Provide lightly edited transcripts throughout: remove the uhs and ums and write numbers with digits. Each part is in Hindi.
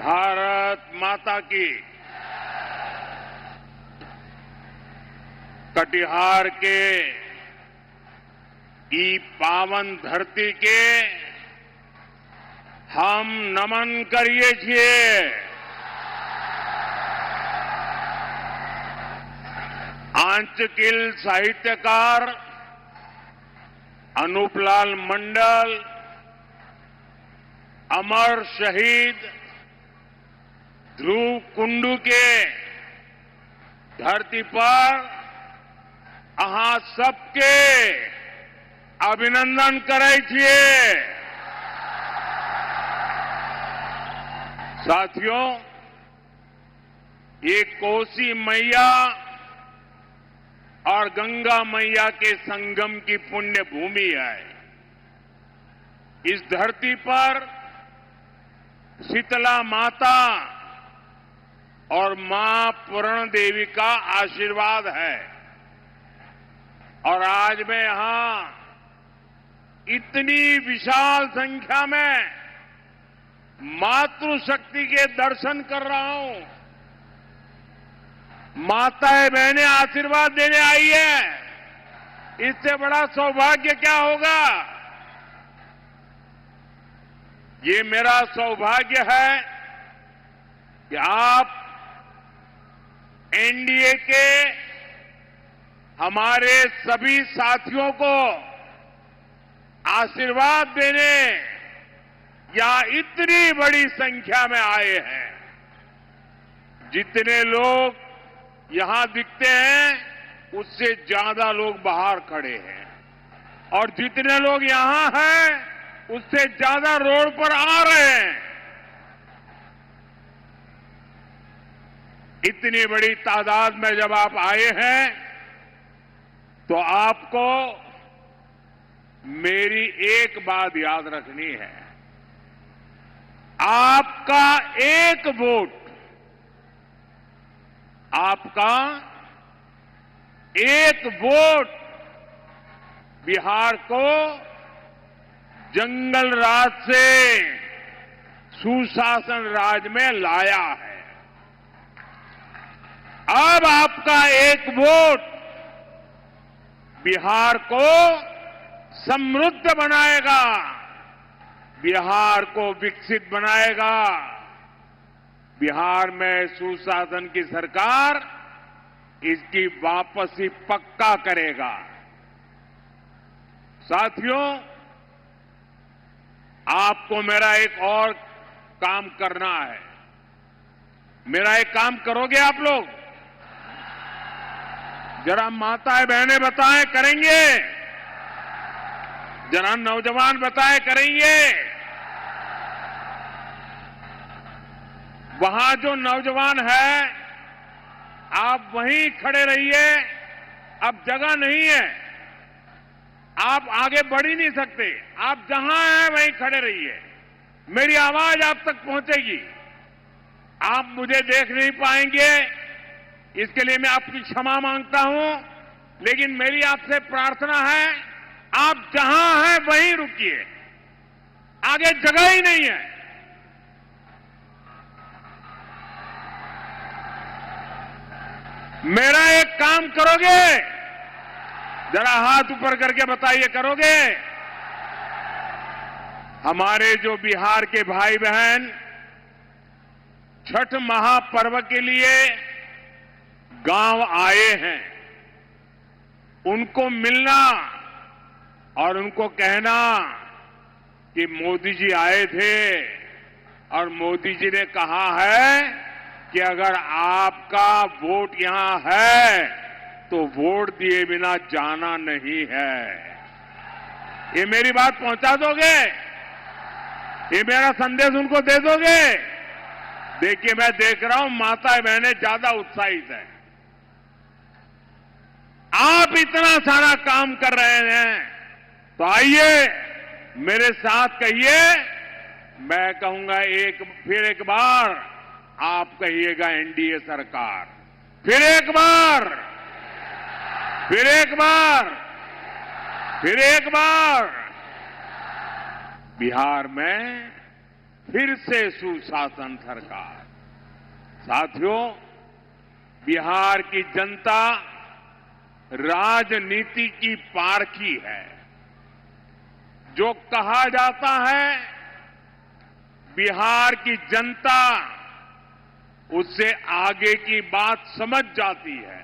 भारत माता की। कटिहार के ई पावन धरती के हम नमन કરીએ છીએ। आंचकिल साहित्यकार अनूपलाल मंडल, अमर शहीद ध्रुव कुंडू के धरती पर अहाँ सबके अभिनंदन करै छियै। साथियों, ये कोसी मैया और गंगा मैया के संगम की पुण्य भूमि है। इस धरती पर शीतला माता और मां पूर्ण देवी का आशीर्वाद है। और आज मैं यहां इतनी विशाल संख्या में मातृशक्ति के दर्शन कर रहा हूं। माताएं बहनें आशीर्वाद देने आई है। इससे बड़ा सौभाग्य क्या होगा। ये मेरा सौभाग्य है कि आप एनडीए के हमारे सभी साथियों को आशीर्वाद देने या इतनी बड़ी संख्या में आए हैं। जितने लोग यहां दिखते हैं उससे ज्यादा लोग बाहर खड़े हैं और जितने लोग यहां हैं उससे ज्यादा रोड पर आ रहे हैं। इतनी बड़ी तादाद में जब आप आए हैं तो आपको मेरी एक बात याद रखनी है। आपका एक वोट, आपका एक वोट बिहार को जंगल राज से सुशासन राज में लाया है। अब आपका एक वोट बिहार को समृद्ध बनाएगा, बिहार को विकसित बनाएगा, बिहार में सुशासन की सरकार इसकी वापसी पक्का करेगा। साथियों, आपको मेरा एक और काम करना है। मेरा एक काम करोगे आप लोग? जरा माताएं बहनें बताएं, करेंगे? जरा नौजवान बताएं, करेंगे? वहां जो नौजवान है आप वहीं खड़े रहिए। अब जगह नहीं है, आप आगे बढ़ ही नहीं सकते। आप जहां हैं वहीं खड़े रहिए। मेरी आवाज आप तक पहुंचेगी। आप मुझे देख नहीं पाएंगे, इसके लिए मैं आपकी क्षमा मांगता हूं। लेकिन मेरी आपसे प्रार्थना है, आप जहां हैं वहीं रुकिए, आगे जगह ही नहीं है। मेरा एक काम करोगे? जरा हाथ ऊपर करके बताइए, करोगे? हमारे जो बिहार के भाई बहन छठ महापर्व के लिए गांव आए हैं, उनको मिलना और उनको कहना कि मोदी जी आए थे और मोदी जी ने कहा है कि अगर आपका वोट यहां है तो वोट दिए बिना जाना नहीं है। ये मेरी बात पहुंचा दोगे? ये मेरा संदेश उनको दे दोगे? देखिए, मैं देख रहा हूं माताएं बहनें ज्यादा उत्साहित हैं। आप इतना सारा काम कर रहे हैं तो आइए मेरे साथ कहिए। मैं कहूंगा फिर एक बार आप कहिएगा एनडीए सरकार। फिर एक बार, फिर एक बार, फिर एक बार। बिहार में फिर से सुशासन सरकार। साथियों, बिहार की जनता राजनीति की पारखी है। जो कहा जाता है, बिहार की जनता उससे आगे की बात समझ जाती है।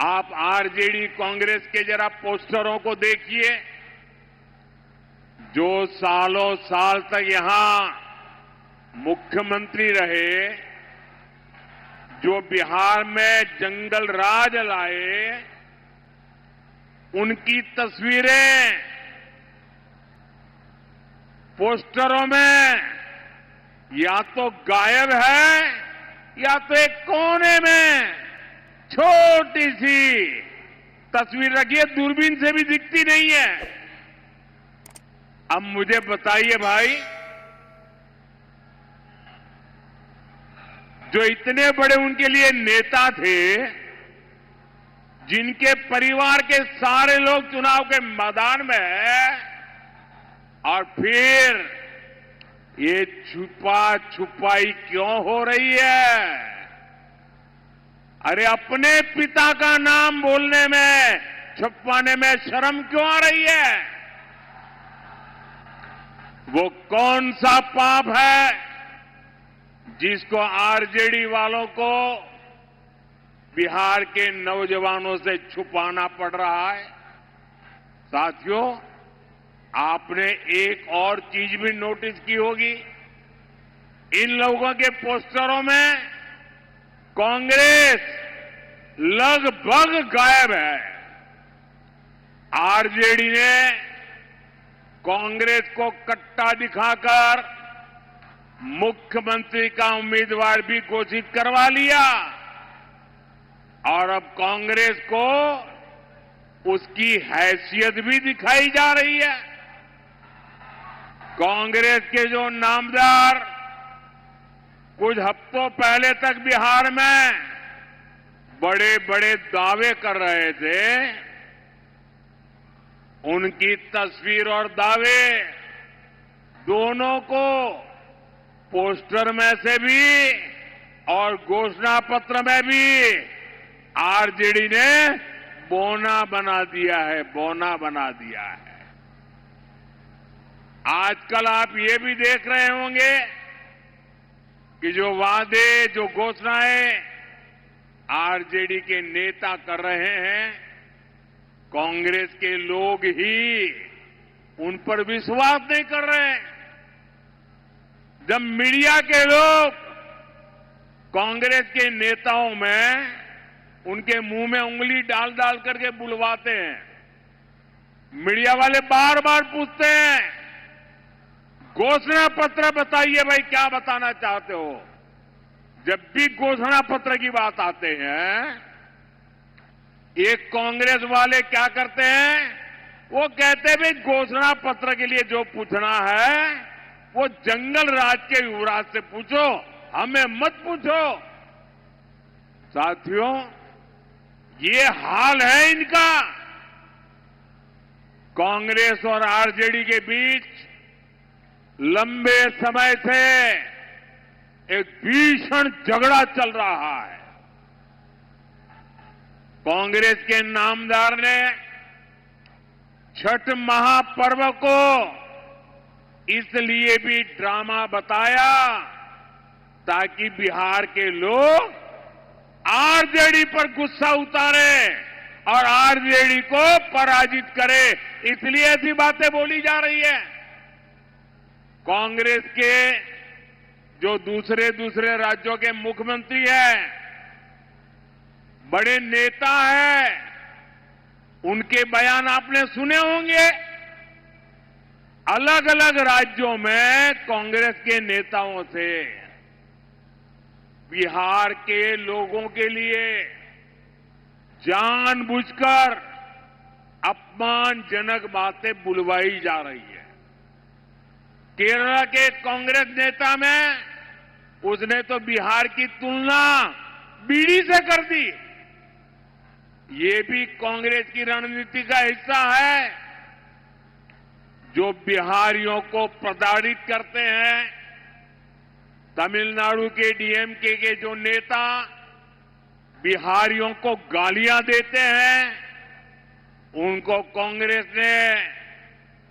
आप आरजेडी कांग्रेस के जरा पोस्टरों को देखिए, जो सालों साल तक यहां मुख्यमंत्री रहे, जो बिहार में जंगल राज लाए, उनकी तस्वीरें पोस्टरों में या तो गायब है या तो एक कोने में छोटी सी तस्वीर रखी है, दूरबीन से भी दिखती नहीं है। अब मुझे बताइए भाई, जो इतने बड़े उनके लिए नेता थे, जिनके परिवार के सारे लोग चुनाव के मैदान में हैं, और फिर ये छुपा छुपाई क्यों हो रही है? अरे अपने पिता का नाम बोलने में, छुपाने में शर्म क्यों आ रही है? वो कौन सा पाप है जिसको आरजेडी वालों को बिहार के नौजवानों से छुपाना पड़ रहा है? साथियों, आपने एक और चीज भी नोटिस की होगी, इन लोगों के पोस्टरों में कांग्रेस लगभग गायब है। आरजेडी ने कांग्रेस को कट्टा दिखाकर मुख्यमंत्री का उम्मीदवार भी घोषित करवा लिया, और अब कांग्रेस को उसकी हैसियत भी दिखाई जा रही है। कांग्रेस के जो नामदार कुछ हफ्तों पहले तक बिहार में बड़े बड़े दावे कर रहे थे, उनकी तस्वीर और दावे दोनों को पोस्टर में से भी और घोषणा पत्र में भी आरजेडी ने बोना बना दिया है, बोना बना दिया है। आजकल आप ये भी देख रहे होंगे कि जो वादे, जो घोषणाएं आरजेडी के नेता कर रहे हैं, कांग्रेस के लोग ही उन पर विश्वास नहीं कर रहे हैं। जब मीडिया के लोग कांग्रेस के नेताओं में उनके मुंह में उंगली डाल डाल करके बुलवाते हैं, मीडिया वाले बार बार पूछते हैं, घोषणा पत्र बताइए भाई, क्या बताना चाहते हो? जब भी घोषणा पत्र की बात आते हैं, ये कांग्रेस वाले क्या करते हैं? वो कहते हैं भाई घोषणा पत्र के लिए जो पूछना है वो जंगल राज के युवराज से पूछो, हमें मत पूछो। साथियों, ये हाल है इनका। कांग्रेस और आरजेडी के बीच लंबे समय से एक भीषण झगड़ा चल रहा है। कांग्रेस के नामदार ने छठ महापर्व को इसलिए भी ड्रामा बताया ताकि बिहार के लोग आरजेडी पर गुस्सा उतारे और आरजेडी को पराजित करे, इसलिए ऐसी बातें बोली जा रही है। कांग्रेस के जो दूसरे दूसरे राज्यों के मुख्यमंत्री हैं, बड़े नेता हैं, उनके बयान आपने सुने होंगे। अलग अलग राज्यों में कांग्रेस के नेताओं से बिहार के लोगों के लिए जानबूझकर अपमानजनक बातें बुलवाई जा रही है। केरल के कांग्रेस नेता में उसने तो बिहार की तुलना बीड़ी से कर दी। ये भी कांग्रेस की रणनीति का हिस्सा है। जो बिहारियों को प्रताड़ित करते हैं, तमिलनाडु के डीएमके के जो नेता बिहारियों को गालियां देते हैं, उनको कांग्रेस ने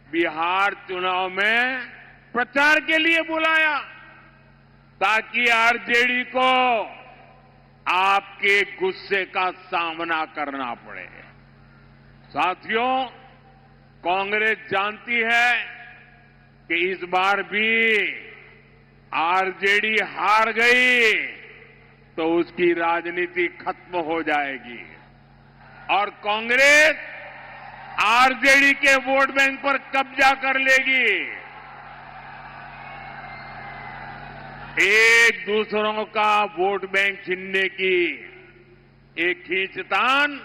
बिहार चुनाव में प्रचार के लिए बुलाया ताकि आरजेडी को आपके गुस्से का सामना करना पड़े। साथियों, कांग्रेस जानती है कि इस बार भी आरजेडी हार गई तो उसकी राजनीति खत्म हो जाएगी और कांग्रेस आरजेडी के वोट बैंक पर कब्जा कर लेगी। एक दूसरों का वोट बैंक छीनने की एक खींचतान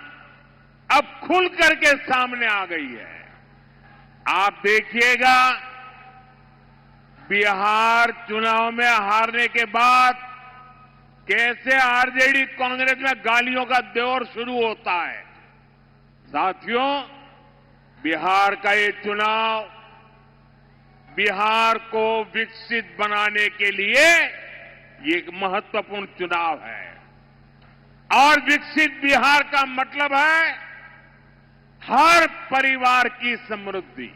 अब खुल करके सामने आ गई है। आप देखिएगा, बिहार चुनाव में हारने के बाद कैसे आरजेडी कांग्रेस में गालियों का दौर शुरू होता है। साथियों, बिहार का ये चुनाव बिहार को विकसित बनाने के लिए ये एक महत्वपूर्ण चुनाव है और विकसित बिहार का मतलब है हर परिवार की समृद्धि,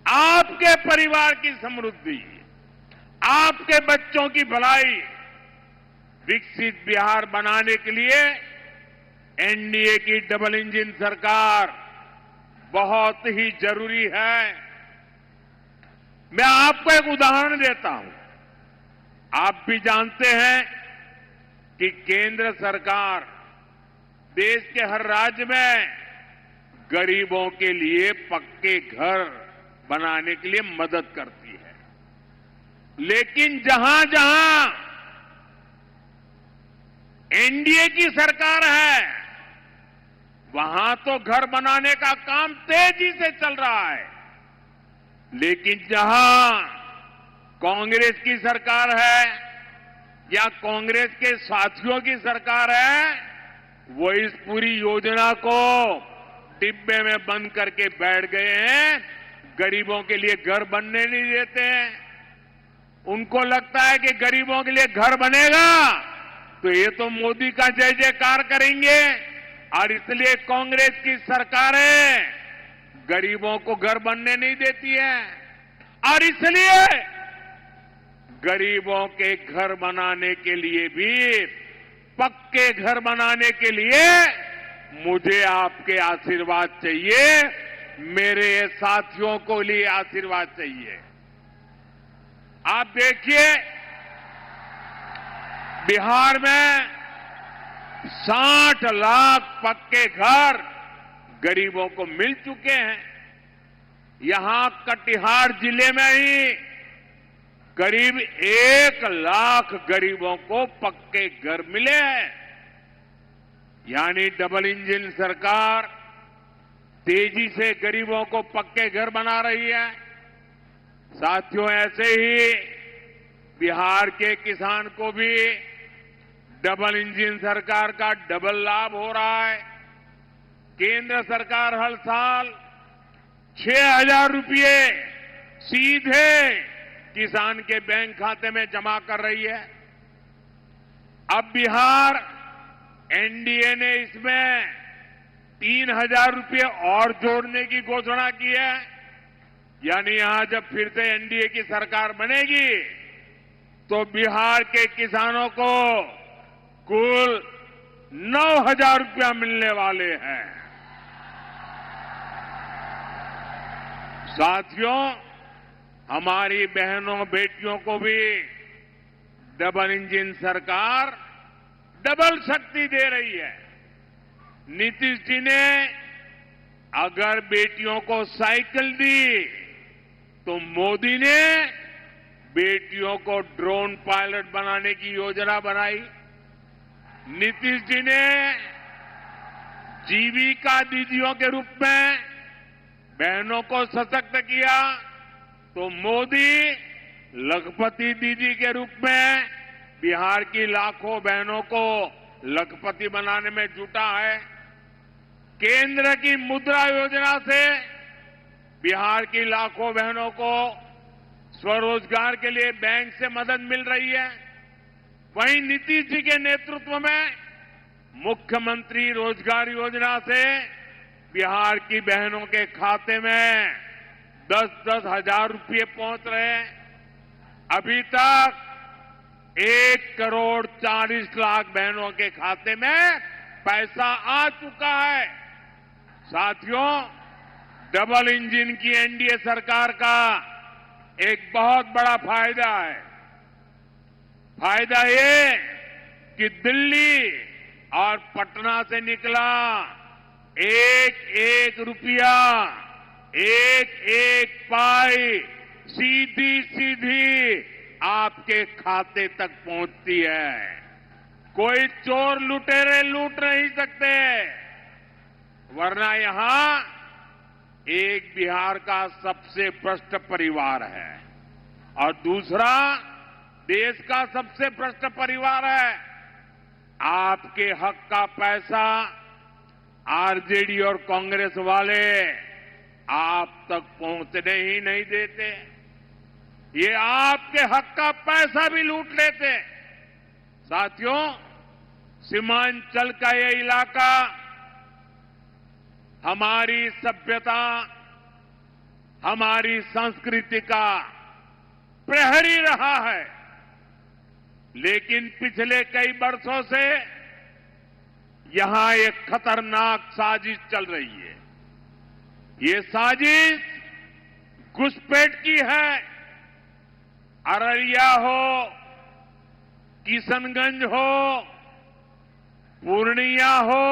आपके परिवार की समृद्धि, आपके बच्चों की भलाई। विकसित बिहार बनाने के लिए एनडीए की डबल इंजन सरकार बहुत ही जरूरी है। मैं आपको एक उदाहरण देता हूं। आप भी जानते हैं कि केंद्र सरकार देश के हर राज्य में गरीबों के लिए पक्के घर बनाने के लिए मदद करती है, लेकिन जहां जहां एनडीए की सरकार है वहां तो घर बनाने का काम तेजी से चल रहा है, लेकिन जहां कांग्रेस की सरकार है या कांग्रेस के साथियों की सरकार है, वो इस पूरी योजना को डिब्बे में बंद करके बैठ गए हैं। गरीबों के लिए घर बनने नहीं देते हैं। उनको लगता है कि गरीबों के लिए घर बनेगा तो ये तो मोदी का जय जयकार करेंगे और इसलिए कांग्रेस की सरकारें गरीबों को घर बनने नहीं देती है और इसलिए गरीबों के घर बनाने के लिए भी, पक्के घर बनाने के लिए मुझे आपके आशीर्वाद चाहिए, मेरे साथियों को लिए आशीर्वाद चाहिए। आप देखिए, बिहार में 60 लाख पक्के घर गरीबों को मिल चुके हैं। यहां कटिहार जिले में ही करीब 1 लाख गरीबों को पक्के घर मिले हैं। यानी डबल इंजन सरकार तेजी से गरीबों को पक्के घर बना रही है। साथियों, ऐसे ही बिहार के किसान को भी डबल इंजन सरकार का डबल लाभ हो रहा है। केंद्र सरकार हर साल 6,000 रुपये सीधे किसान के बैंक खाते में जमा कर रही है। अब बिहार एनडीए ने इसमें 3,000 रुपये और जोड़ने की घोषणा की है। यानी यहां जब फिर से एनडीए की सरकार बनेगी तो बिहार के किसानों को कुल 9,000 रुपया मिलने वाले हैं। साथियों, हमारी बहनों बेटियों को भी डबल इंजन सरकार डबल शक्ति दे रही है। नीतीश जी ने अगर बेटियों को साइकिल दी तो मोदी ने बेटियों को ड्रोन पायलट बनाने की योजना बनाई। नीतीश जी ने जीविका दीदियों के रूप में बहनों को सशक्त किया तो मोदी लखपति दीदी के रूप में बिहार की लाखों बहनों को लखपति बनाने में जुटा है। केंद्र की मुद्रा योजना से बिहार की लाखों बहनों को स्वरोजगार के लिए बैंक से मदद मिल रही है। वहीं नीतीश जी के नेतृत्व में मुख्यमंत्री रोजगार योजना से बिहार की बहनों के खाते में 10-10 हजार रुपये पहुंच रहे हैं। अभी तक 1,40,00,000 बहनों के खाते में पैसा आ चुका है। साथियों, डबल इंजन की एनडीए सरकार का एक बहुत बड़ा फायदा है। फायदा ये कि दिल्ली और पटना से निकला एक एक रुपया, एक एक पाई सीधी सीधी आपके खाते तक पहुंचती है। कोई चोर लुटेरे लूट नहीं सकते, वरना यहां एक बिहार का सबसे भ्रष्ट परिवार है और दूसरा देश का सबसे भ्रष्ट परिवार है। आपके हक का पैसा आरजेडी और कांग्रेस वाले आप तक पहुंचने ही नहीं देते। ये आपके हक का पैसा भी लूट लेते। साथियों, सीमांचल का ये इलाका हमारी सभ्यता, हमारी संस्कृति का प्रहरी रहा है, लेकिन पिछले कई वर्षों से यहां एक खतरनाक साजिश चल रही है। ये साजिश घुसपैठ की है। अररिया हो, किशनगंज हो, पूर्णिया हो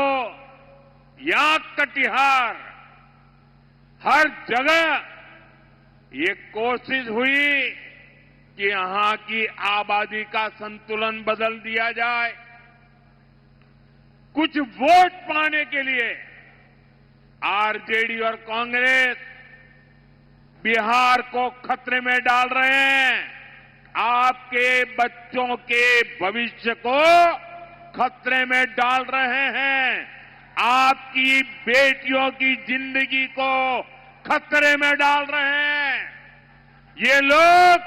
या कटिहार, हर जगह ये कोशिश हुई कि यहां की आबादी का संतुलन बदल दिया जाए। कुछ वोट पाने के लिए आरजेडी और कांग्रेस बिहार को खतरे में डाल रहे हैं। आपके बच्चों के भविष्य को खतरे में डाल रहे हैं। आपकी बेटियों की जिंदगी को खतरे में डाल रहे हैं। ये लोग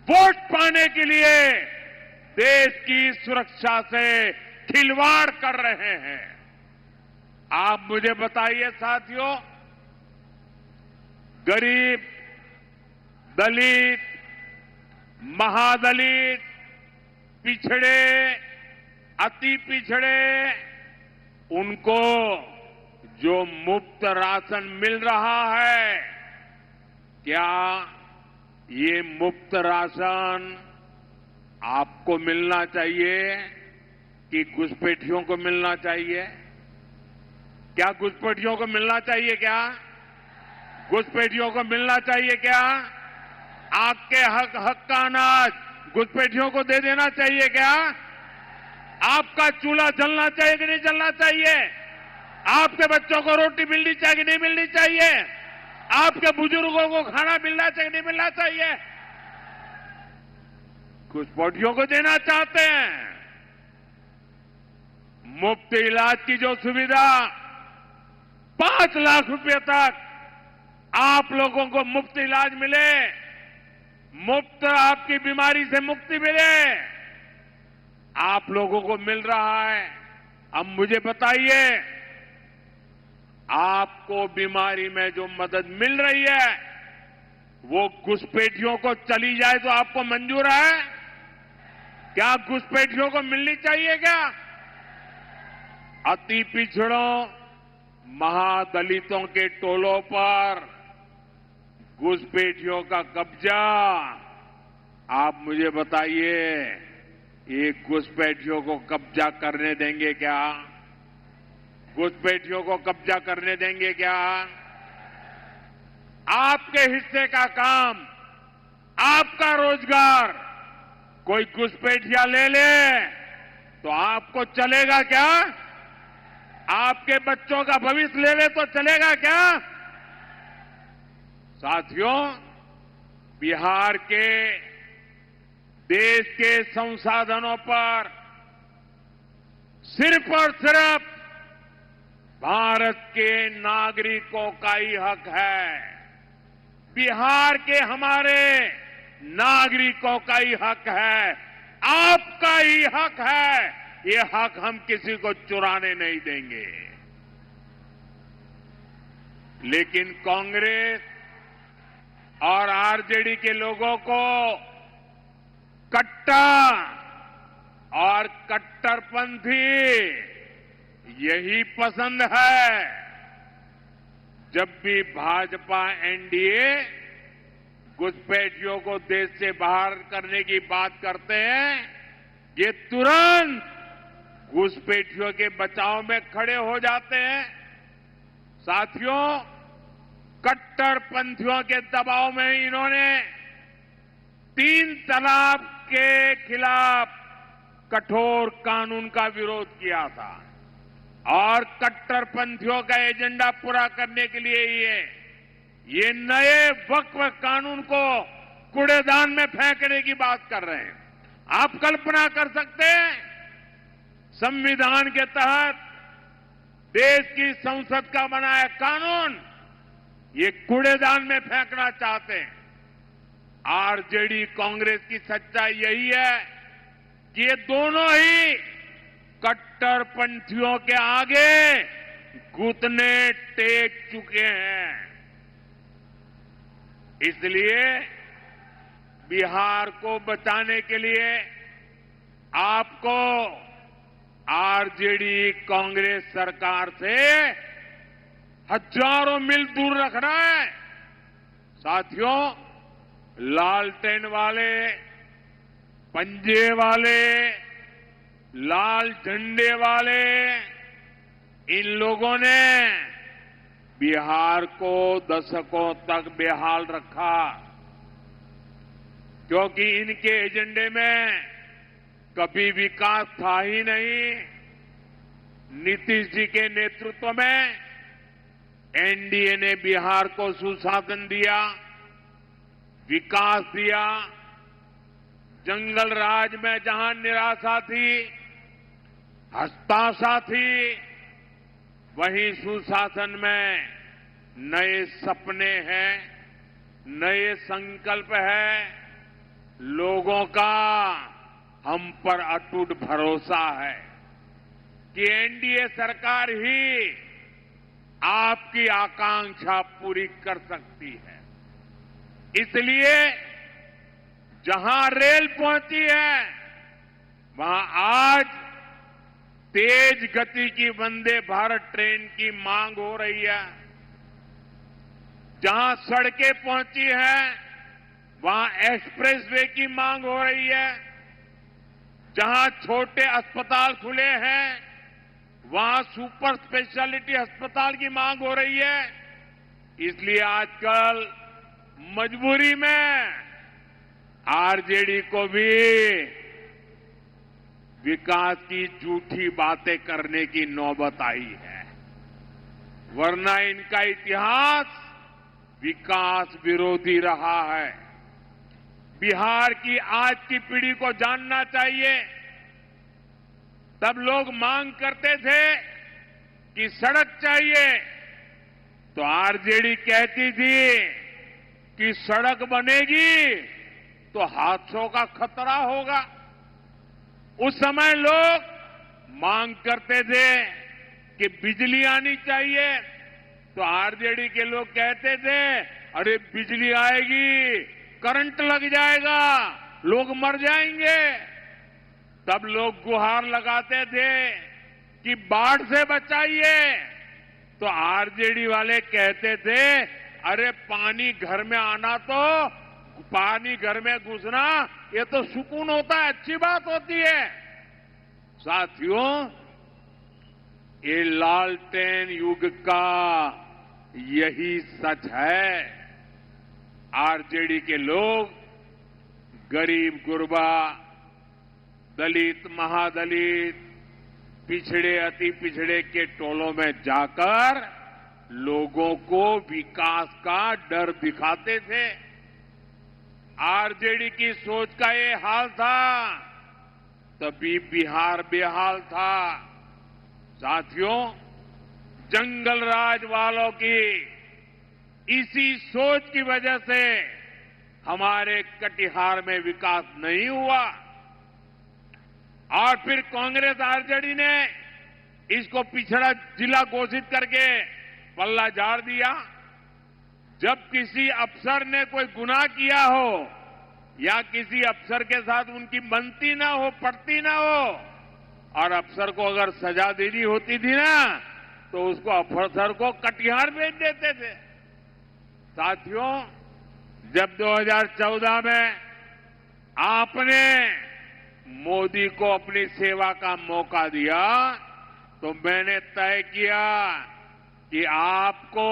वोट पाने के लिए देश की सुरक्षा से खिलवाड़ कर रहे हैं। आप मुझे बताइए साथियों, गरीब, दलित, महादलित, पिछड़े, अति पिछड़े, उनको जो मुफ्त राशन मिल रहा है, क्या ये मुफ्त राशन आपको मिलना चाहिए कि घुसपैठियों को मिलना चाहिए? क्या घुसपैठियों को मिलना चाहिए? क्या घुसपैठियों को मिलना चाहिए? क्या आपके हक का अनाज घुसपैठियों को दे देना चाहिए? क्या आपका चूल्हा जलना चाहिए कि नहीं जलना चाहिए? आपके बच्चों को रोटी मिलनी चाहिए कि नहीं मिलनी चाहिए? आपके बुजुर्गों को खाना मिलना चाहिए कि नहीं मिलना चाहिए? घुसपैठियों को देना चाहते हैं। मुफ्त इलाज की जो सुविधा 5 लाख रुपए तक आप लोगों को मुफ्त इलाज मिले, मुफ्त आपकी बीमारी से मुक्ति मिले, आप लोगों को मिल रहा है। अब मुझे बताइए, आपको बीमारी में जो मदद मिल रही है वो घुसपैठियों को चली जाए तो आपको मंजूर है? क्या घुसपैठियों को मिलनी चाहिए? क्या अति पिछड़ों, महादलितों के टोलों पर घुसपैठियों का कब्जा? आप मुझे बताइए, ये घुसपैठियों को कब्जा करने देंगे क्या? घुसपैठियों को कब्जा करने देंगे क्या? आपके हिस्से का काम, आपका रोजगार कोई घुसपैठिया ले ले तो आपको चलेगा क्या? आपके बच्चों का भविष्य ले ले तो चलेगा क्या? साथियों, बिहार के देश के संसाधनों पर सिर्फ और सिर्फ भारत के नागरिकों का ही हक है, बिहार के हमारे नागरिकों का ही हक है, आपका ही हक है। ये हक हम किसी को चुराने नहीं देंगे। लेकिन कांग्रेस और आरजेडी के लोगों को कट्टा और कट्टरपंथी यही पसंद है। जब भी भाजपा एनडीए घुसपैठियों को देश से बाहर करने की बात करते हैं, ये तुरंत घुसपैठियों के बचाव में खड़े हो जाते हैं। साथियों, कट्टरपंथियों के दबाव में इन्होंने 3 तलाक के खिलाफ कठोर कानून का विरोध किया था और कट्टरपंथियों का एजेंडा पूरा करने के लिए ये नए वक्फ कानून को कूड़ेदान में फेंकने की बात कर रहे हैं। आप कल्पना कर सकते हैं, संविधान के तहत देश की संसद का बनाया कानून ये कूड़ेदान में फेंकना चाहते हैं। आरजेडी कांग्रेस की सच्चाई यही है कि ये दोनों ही कट्टरपंथियों के आगे घुटने टेक चुके हैं। इसलिए बिहार को बचाने के लिए आपको आरजेडी कांग्रेस सरकार से हजारों मील दूर रखना है। साथियों, लालटेन वाले, पंजे वाले, लाल झंडे वाले इन लोगों ने बिहार को दशकों तक बेहाल रखा, क्योंकि इनके एजेंडे में कभी विकास था ही नहीं। नीतीश जी के नेतृत्व में एनडीए ने बिहार को सुशासन दिया, विकास दिया। जंगल राज में जहां निराशा थी, हताशा थी, वहीं सुशासन में नए सपने हैं, नए संकल्प है। लोगों का हम पर अटूट भरोसा है कि एनडीए सरकार ही आपकी आकांक्षा पूरी कर सकती है। इसलिए जहां रेल पहुंची है, वहां आज तेज गति की वंदे भारत ट्रेन की मांग हो रही है। जहां सड़कें पहुंची हैं, वहां एक्सप्रेसवे की मांग हो रही है। जहां छोटे अस्पताल खुले हैं, वहां सुपर स्पेशलिटी अस्पताल की मांग हो रही है। इसलिए आजकल मजबूरी में आरजेडी को भी विकास की झूठी बातें करने की नौबत आई है, वरना इनका इतिहास विकास विरोधी रहा है। बिहार की आज की पीढ़ी को जानना चाहिए। तब लोग मांग करते थे कि सड़क चाहिए, तो आरजेडी कहती थी कि सड़क बनेगी तो हादसों का खतरा होगा। उस समय लोग मांग करते थे कि बिजली आनी चाहिए, तो आरजेडी के लोग कहते थे अरे बिजली आएगी, करंट लग जाएगा, लोग मर जाएंगे। तब लोग गुहार लगाते थे कि बाढ़ से बचाइए, तो आरजेडी वाले कहते थे अरे पानी घर में आना, तो पानी घर में घुसना ये तो सुकून होता है, अच्छी बात होती है। साथियों, ये लालटेन युग का यही सच है। आरजेडी के लोग गरीब गुरबा, दलित, महादलित, पिछड़े, अति पिछड़े के टोलों में जाकर लोगों को विकास का डर दिखाते थे। आरजेडी की सोच का ये हाल था, तभी बिहार बेहाल था। साथियों, जंगल राज वालों की इसी सोच की वजह से हमारे कटिहार में विकास नहीं हुआ और फिर कांग्रेस आरजेडी ने इसको पिछड़ा जिला घोषित करके पल्ला झाड़ दिया। जब किसी अफसर ने कोई गुनाह किया हो या किसी अफसर के साथ उनकी बनती ना हो, पटती ना हो और अफसर को अगर सजा देनी होती थी ना तो उसको अफसर को कटिहार भेज देते थे। साथियों, जब 2014 में आपने मोदी को अपनी सेवा का मौका दिया तो मैंने तय किया कि आपको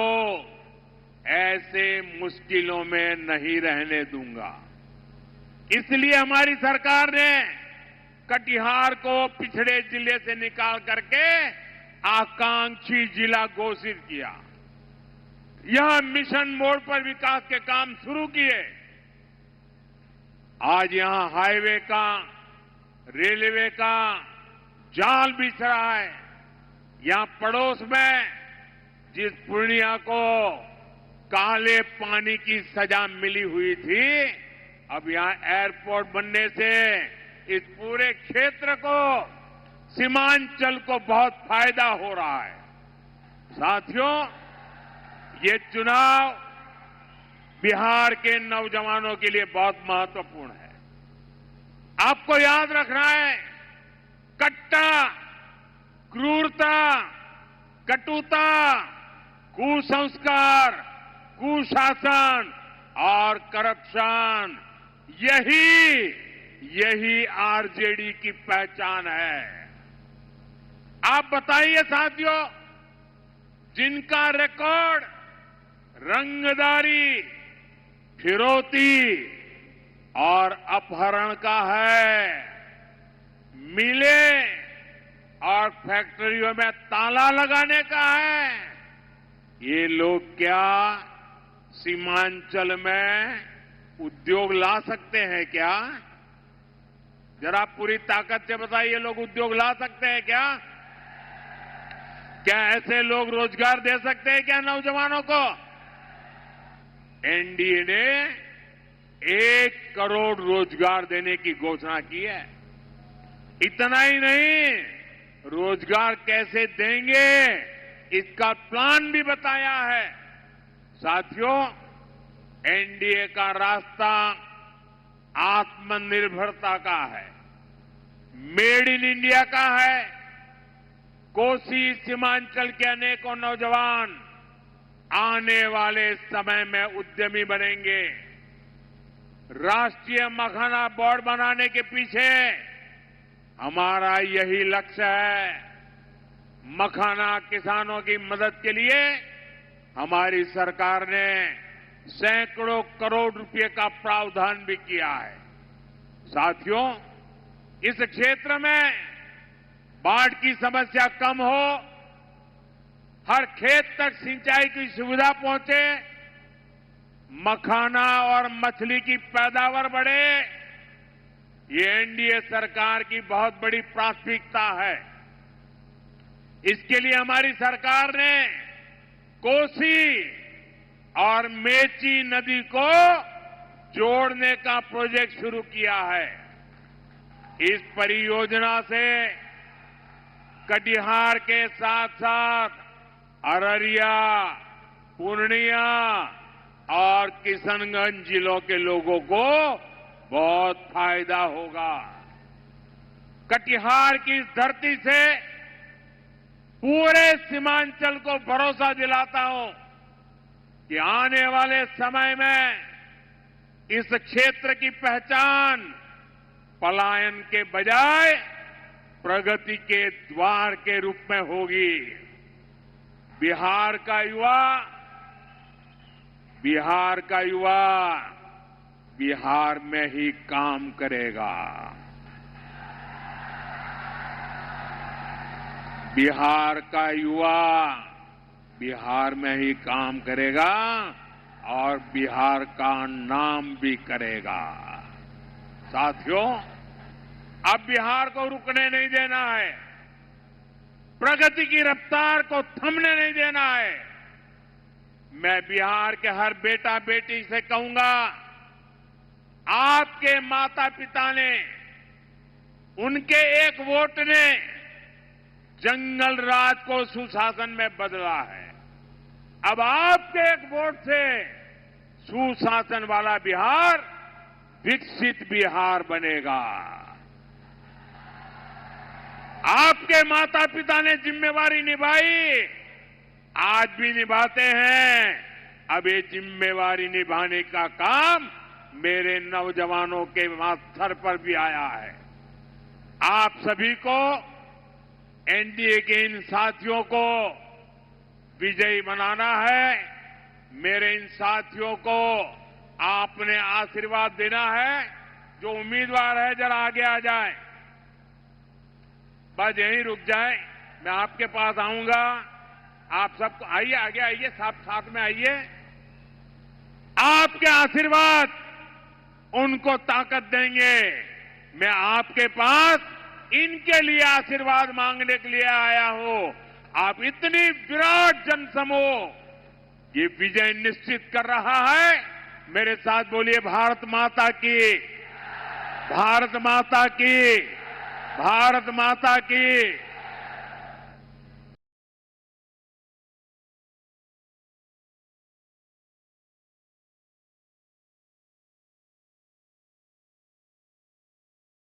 ऐसे मुश्किलों में नहीं रहने दूंगा। इसलिए हमारी सरकार ने कटिहार को पिछड़े जिले से निकाल करके आकांक्षी जिला घोषित किया। यह मिशन मोड पर विकास के काम शुरू किए। आज यहां हाईवे का, रेलवे का जाल बिछ रहा है। यहां पड़ोस में जिस पूर्णिया को काले पानी की सजा मिली हुई थी, अब यहां एयरपोर्ट बनने से इस पूरे क्षेत्र को, सीमांचल को बहुत फायदा हो रहा है। साथियों, ये चुनाव बिहार के नौजवानों के लिए बहुत महत्वपूर्ण है। आपको याद रखना है, कट्टा, क्रूरता, कटुता, कुसंस्कार, कुशासन और करप्शन यही आरजेडी की पहचान है। आप बताइए साथियों, जिनका रिकॉर्ड रंगदारी, फिरौती और अपहरण का है, मिले और फैक्ट्रियों में ताला लगाने का है, ये लोग क्या सीमांचल में उद्योग ला सकते हैं क्या? जरा पूरी ताकत से बताइए, लोग उद्योग ला सकते हैं क्या? क्या ऐसे लोग रोजगार दे सकते हैं क्या नौजवानों को? एनडीए ने 1 करोड़ रोजगार देने की घोषणा की है। इतना ही नहीं, रोजगार कैसे देंगे इसका प्लान भी बताया है। साथियों, एनडीए का रास्ता आत्मनिर्भरता का है, मेड इन इंडिया का है। कोसी सीमांचल के अनेकों नौजवान आने वाले समय में उद्यमी बनेंगे। राष्ट्रीय मखाना बोर्ड बनाने के पीछे हमारा यही लक्ष्य है। मखाना किसानों की मदद के लिए हमारी सरकार ने सैकड़ों करोड़ रुपए का प्रावधान भी किया है। साथियों, इस क्षेत्र में बाढ़ की समस्या कम हो, हर खेत तक सिंचाई की सुविधा पहुंचे, मखाना और मछली की पैदावार बढ़े, ये एनडीए सरकार की बहुत बड़ी प्राथमिकता है। इसके लिए हमारी सरकार ने कोसी और मेची नदी को जोड़ने का प्रोजेक्ट शुरू किया है। इस परियोजना से कटिहार के साथ साथ अररिया, पूर्णिया और किशनगंज जिलों के लोगों को बहुत फायदा होगा। कटिहार की इस धरती से पूरे सीमांचल को भरोसा दिलाता हूं कि आने वाले समय में इस क्षेत्र की पहचान पलायन के बजाय प्रगति के द्वार के रूप में होगी। बिहार का युवा बिहार में ही काम करेगा। बिहार का युवा बिहार में ही काम करेगा और बिहार का नाम भी करेगा। साथियों, अब बिहार को रुकने नहीं देना है। प्रगति की रफ्तार को थमने नहीं देना है। मैं बिहार के हर बेटा बेटी से कहूंगा, आपके माता पिता ने, उनके एक वोट ने जंगल राज को सुशासन में बदला है। अब आपके एक वोट से सुशासन वाला बिहार विकसित बिहार बनेगा। आपके माता पिता ने जिम्मेवारी निभाई, आज भी निभाते हैं। अब ये जिम्मेवारी निभाने का काम मेरे नौजवानों के माथे पर भी आया है। आप सभी को, एनडीए के इन साथियों को विजयी बनाना है। मेरे इन साथियों को आपने आशीर्वाद देना है। जो उम्मीदवार है जरा आगे आ जाए, बस यहीं रुक जाए, मैं आपके पास आऊंगा। आप सबको आइए, आगे आइए, सब साथ में आइए। आपके आशीर्वाद उनको ताकत देंगे। मैं आपके पास इनके लिए आशीर्वाद मांगने के लिए आया हूं। आप इतनी विराट जनसमूह ये विजय निश्चित कर रहा है। मेरे साथ बोलिए, भारत माता की, भारत माता की, भारत माता की।